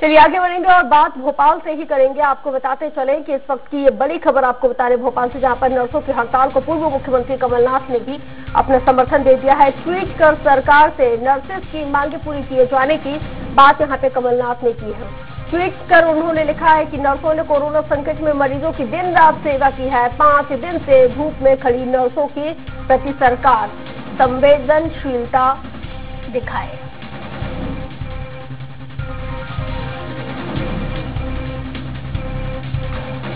चलिए आगे बढ़ेंगे और बात भोपाल से ही करेंगे। आपको बताते चलें कि इस वक्त की ये बड़ी खबर आपको बता रहे भोपाल से, जहां पर नर्सों की हड़ताल को पूर्व मुख्यमंत्री कमलनाथ ने भी अपना समर्थन दे दिया है। ट्वीट कर सरकार से नर्सेस की मांगें पूरी किए जाने की बात यहां पे कमलनाथ ने की है। ट्वीट कर उन्होंने लिखा है कि नर्सों ने कोरोना संकट में मरीजों की दिन रात सेवा की है। 5 दिन से धूप में खड़ी नर्सों की प्रति सरकार संवेदनशीलता दिखाए।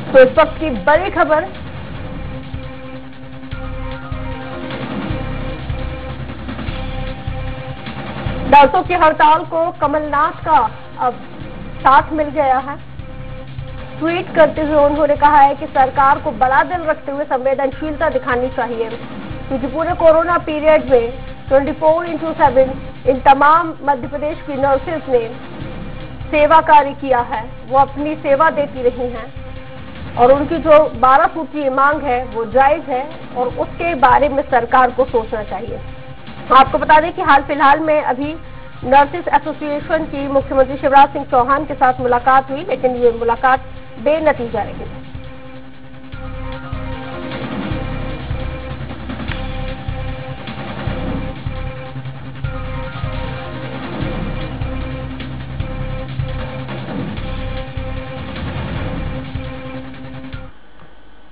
तो इस वक्त की बड़ी खबर नर्सों की हड़ताल को कमलनाथ का अब साथ मिल गया है। ट्वीट करते हुए उन्होंने कहा है कि सरकार को बड़ा दिल रखते हुए संवेदनशीलता दिखानी चाहिए, क्योंकि पूरे कोरोना पीरियड में 24/7 इन तमाम मध्य प्रदेश की नर्सेस ने सेवा कार्य किया है। वो अपनी सेवा देती रही हैं और उनकी जो 12 सूत्रीय मांग है वो जायज है और उसके बारे में सरकार को सोचना चाहिए। आपको बता दें कि हाल फिलहाल में अभी नर्सेस एसोसिएशन की मुख्यमंत्री शिवराज सिंह चौहान के साथ मुलाकात हुई, लेकिन ये मुलाकात बेनतीजा रही।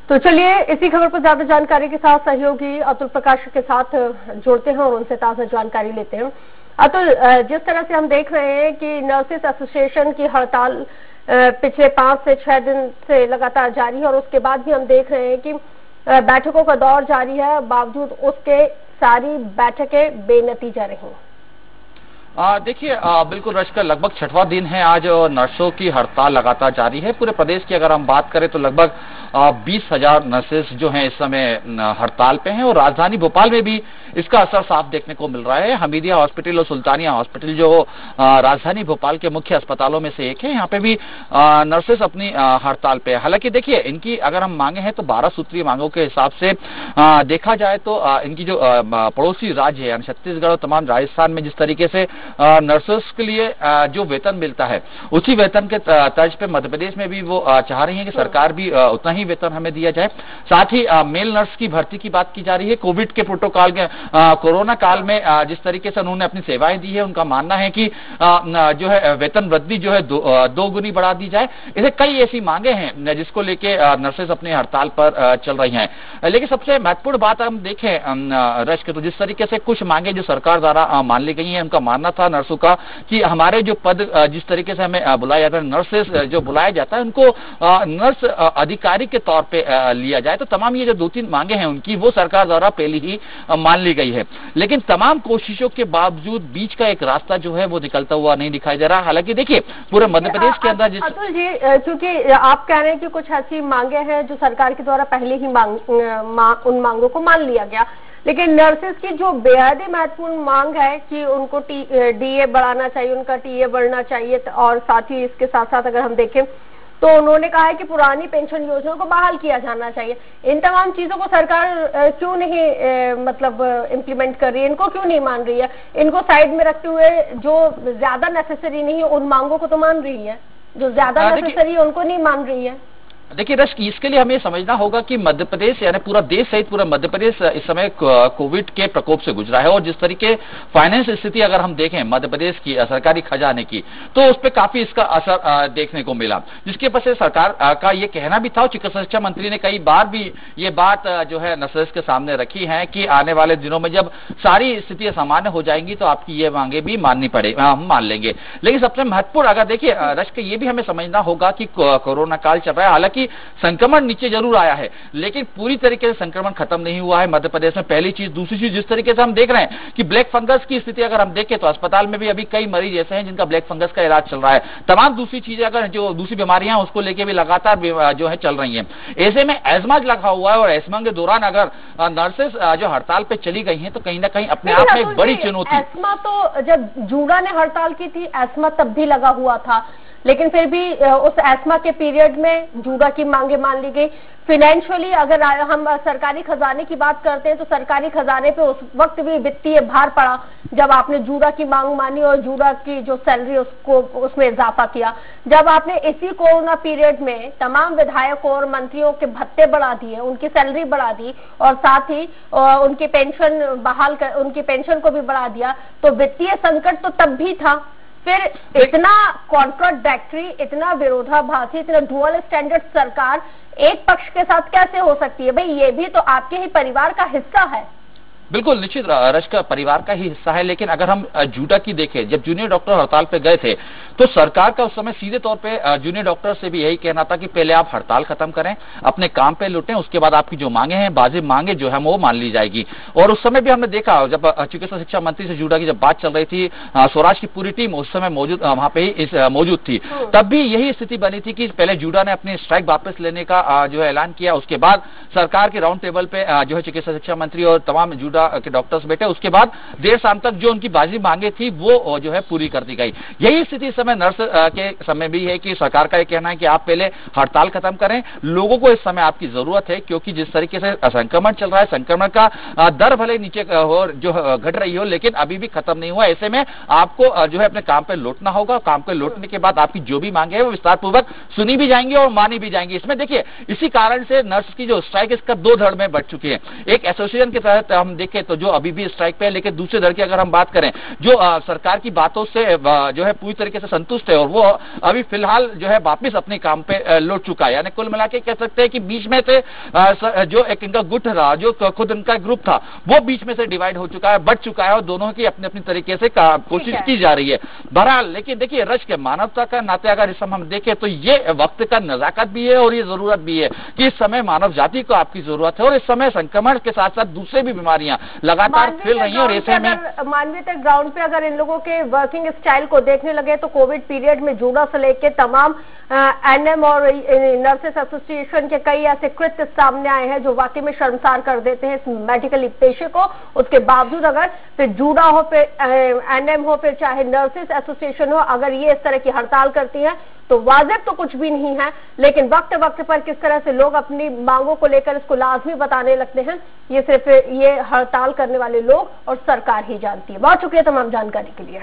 तो चलिए इसी खबर पर ज्यादा जानकारी के साथ सहयोगी अतुल प्रकाश के साथ जोड़ते हैं और उनसे ताजा जानकारी लेते हैं। अतुल, जिस तरह से हम देख रहे हैं कि नर्सेस एसोसिएशन की हड़ताल पिछले 5 से 6 दिन से लगातार जारी है और उसके बाद भी हम देख रहे हैं कि बैठकों का दौर जारी है, बावजूद उसके सारी बैठकें बेनतीजा रही। देखिए, बिल्कुल रश का लगभग 6वां दिन है आज नर्सों की हड़ताल लगातार जारी है। पूरे प्रदेश की अगर हम बात करें तो लगभग 20,000 नर्सेस जो हैं इस समय हड़ताल पे हैं और राजधानी भोपाल में भी इसका असर साफ देखने को मिल रहा है। हमीदिया हॉस्पिटल और सुल्तानिया हॉस्पिटल जो राजधानी भोपाल के मुख्य अस्पतालों में से एक है, यहाँ पे भी नर्सेस अपनी हड़ताल पे है। हालांकि देखिए, इनकी अगर हम मांगे हैं तो 12 सूत्रीय मांगों के हिसाब से देखा जाए तो इनकी जो पड़ोसी राज्य है यानी छत्तीसगढ़ और तमाम राजस्थान में जिस तरीके से नर्सेस के लिए जो वेतन मिलता है उसी वेतन के तर्ज पे मध्य प्रदेश में भी वो चाह रही है कि सरकार भी उतना ही वेतन हमें दिया जाए। साथ ही मेल नर्स की भर्ती की बात की जा रही है। कोविड के प्रोटोकॉल के कोरोना काल में जिस तरीके से उन्होंने अपनी सेवाएं दी है, उनका मानना है कि जो है वेतन वृद्धि जो है 2 गुनी बढ़ा दी जाए। इसे कई ऐसी मांगे हैं जिसको लेके नर्सेस अपनी हड़ताल पर चल रही हैं। लेकिन सबसे महत्वपूर्ण बात हम देखें रश के, तो जिस तरीके से कुछ मांगे जो सरकार द्वारा मान ली गई है, उनका मानना था नर्सों का कि हमारे जो पद जिस तरीके से हमें बुलाया जाता है, नर्सेस जो बुलाया जाता है उनको नर्स अधिकारी के तौर पे लिया जाए। तो तमाम ये जो 2-3 मांगे हैं उनकी वो सरकार द्वारा पहले ही मान ली गई है। लेकिन तमाम कोशिशों के बावजूद बीच का एक रास्ता जो है वो निकलता हुआ नहीं दिखाई दे रहा। हालांकि देखिए, पूरे मध्य प्रदेश के अंदर अतुल जी, क्योंकि आप कह रहे हैं कि कुछ ऐसी मांगे हैं जो सरकार के द्वारा पहले ही उन मांगों को मान लिया गया, लेकिन नर्सेस की जो बेहद ही महत्वपूर्ण मांग है कि उनको डीए बढ़ाना चाहिए, उनका टीए बढ़ना चाहिए और साथ ही इसके साथ साथ अगर हम देखें तो उन्होंने कहा है कि पुरानी पेंशन योजना को बहाल किया जाना चाहिए। इन तमाम चीजों को सरकार क्यों नहीं मतलब इम्प्लीमेंट कर रही है, इनको क्यों नहीं मान रही है? इनको साइड में रखते हुए जो ज्यादा नेसेसरी नहीं है उन मांगों को तो मान रही है, जो ज्यादा नेसेसरी है उनको नहीं मान रही है। देखिए रश, इसके लिए हमें समझना होगा कि मध्य प्रदेश यानी पूरा देश सहित पूरा मध्य प्रदेश इस समय कोविड के प्रकोप से गुजरा है और जिस तरीके फाइनेंस स्थिति अगर हम देखें मध्य प्रदेश की सरकारी खजाने की, तो उस पर काफी इसका असर देखने को मिला, जिसके वजह से सरकार का ये कहना भी था। चिकित्सा शिक्षा मंत्री ने कई बार भी ये बात जो है नर्सेस के सामने रखी है कि आने वाले दिनों में जब सारी स्थितियां सामान्य हो जाएंगी तो आपकी ये मांगे भी माननी पड़े, हम मान लेंगे। लेकिन सबसे महत्वपूर्ण अगर देखिए रश के, ये भी हमें समझना होगा कि कोरोना काल चल रहा है। हालांकि संक्रमण नीचे जरूर आया है लेकिन पूरी तरीके से संक्रमण खत्म नहीं हुआ है मध्य प्रदेश में, पहली चीज। दूसरी चीज, जिस तरीके से हम देख रहे हैं कि ब्लैक फंगस की स्थिति अगर हम देखें तो अस्पताल में भी अभी कई मरीज ऐसे हैं जिनका ब्लैक फंगस का इलाज चल रहा है। तमाम दूसरी चीजें अगर जो दूसरी बीमारियां उसको लेके भी लगातार जो है चल रही है। ऐसे में एस्मा लगा हुआ है और एस्मा के दौरान अगर नर्सेस जो हड़ताल पे चली गई है तो कहीं ना कहीं अपने आप में एक बड़ी चुनौती। एस्मा तो जब जूड़ा ने हड़ताल की थी, एस्मा तब भी लगा हुआ था, लेकिन फिर भी उस एस्मा के पीरियड में जूडा की मांगे मान ली गई। फाइनेंशियली अगर हम सरकारी खजाने की बात करते हैं तो सरकारी खजाने पे उस वक्त भी वित्तीय भार पड़ा जब आपने जूडा की मांग मानी और जूडा की जो सैलरी उसको उसमें इजाफा किया। जब आपने इसी कोरोना पीरियड में तमाम विधायकों और मंत्रियों के भत्ते बढ़ा दिए, उनकी सैलरी बढ़ा दी और साथ ही उनकी पेंशन उनकी पेंशन को भी बढ़ा दिया, तो वित्तीय संकट तो तब भी था। फिर इतना कॉन्ट्राडिक्टरी, इतना विरोधाभासी, इतना डुअल स्टैंडर्ड सरकार एक पक्ष के साथ कैसे हो सकती है? भाई ये भी तो आपके ही परिवार का हिस्सा है। बिल्कुल निश्चित रश का परिवार का ही हिस्सा है, लेकिन अगर हम जूडा की देखें, जब जूनियर डॉक्टर हड़ताल पे गए थे तो सरकार का उस समय सीधे तौर पे जूनियर डॉक्टर से भी यही कहना था कि पहले आप हड़ताल खत्म करें, अपने काम पे लौटें, उसके बाद आपकी जो मांगे हैं, वाजिब मांगे जो है वो मान ली जाएगी। और उस समय भी हमने देखा, जब चिकित्सा शिक्षा मंत्री से जूडा की जब बात चल रही थी, स्वराज की पूरी टीम उस समय वहां पे ही मौजूद थी, तब भी यही स्थिति बनी थी कि पहले जूडा ने अपनी स्ट्राइक वापस लेने का जो है ऐलान किया, उसके बाद सरकार के राउंड टेबल पे जो है चिकित्सा शिक्षा मंत्री और तमाम जूडा के डॉक्टर्स बैठे, उसके बाद देर शाम तक जो उनकी बाजी मांगे थी वो जो है पूरी कर दी गई। यही स्थिति इस समय नर्स के समय भी है कि सरकार का ये कहना है कि आप पहले हड़ताल खत्म करें, लोगों को इस समय आपकी जरूरत है, क्योंकि जिस तरीके से संक्रमण चल रहा है, संक्रमण का दर भले नीचे हो जो घट रही हो, लेकिन अभी भी खत्म नहीं हुआ। ऐसे में आपको जो है अपने काम पे लौटना होगा। काम पे लौटने के बाद आपकी जो भी मांगे है वो विस्तार पूर्वक सुनी भी जाएंगी और मानी भी जाएंगी। इसमें देखिए, इसी कारण से नर्स की जो स्ट्राइक इसका दो धड़ में बढ़ चुकी है। एक एसोसिएशन के तहत हम देखें तो जो अभी भी स्ट्राइक पे है, लेकिन दूसरे धड़ की अगर हम बात करें, जो सरकार की बातों से जो है पूरी तरीके से संतुष्ट है और वो अभी फिलहाल जो है वापस अपने काम पे लौट चुका है। यानी कुल मिला के कह सकते हैं कि बीच में से जो एक इनका गुट रहा, जो खुद इनका ग्रुप था, वो बीच में से डिवाइड हो चुका है, बढ़ चुका है और दोनों की अपनी अपनी तरीके से कोशिश की जा रही है। बहरहाल लेकिन देखिए, रश के मानवता का नाते अगर इस समय हम देखें तो ये वक्त का नजाकत भी है और ये जरूरत भी है कि इस समय मानव जाति को आपकी जरूरत है और इस समय संक्रमण के साथ साथ दूसरे भी बीमारियां लगातार फैल रही हैं। और ऐसे में मानवीय तक ग्राउंड पे अगर इन लोगों के वर्किंग स्टाइल को देखने लगे तो कोविड पीरियड में जूडा से लेके तमाम एनएम और नर्सेस एसोसिएशन के कई ऐसे कृत्य सामने आए हैं जो वाकई में शर्मसार कर देते हैं इस मेडिकल पेशे को। उसके बावजूद अगर फिर जूडा हो, फिर एनएम हो, फिर चाहे नर्सेस एसोसिएशन हो, अगर ये इस तरह की हड़ताल करती है तो वाजिब तो कुछ भी नहीं है, लेकिन वक्त वक्त पर किस तरह से लोग अपनी मांगों को लेकर इसको लाजमी बताने लगते हैं, ये सिर्फ ये हड़ताल करने वाले लोग और सरकार ही जानती है। बहुत शुक्रिया तमाम जानकारी के लिए।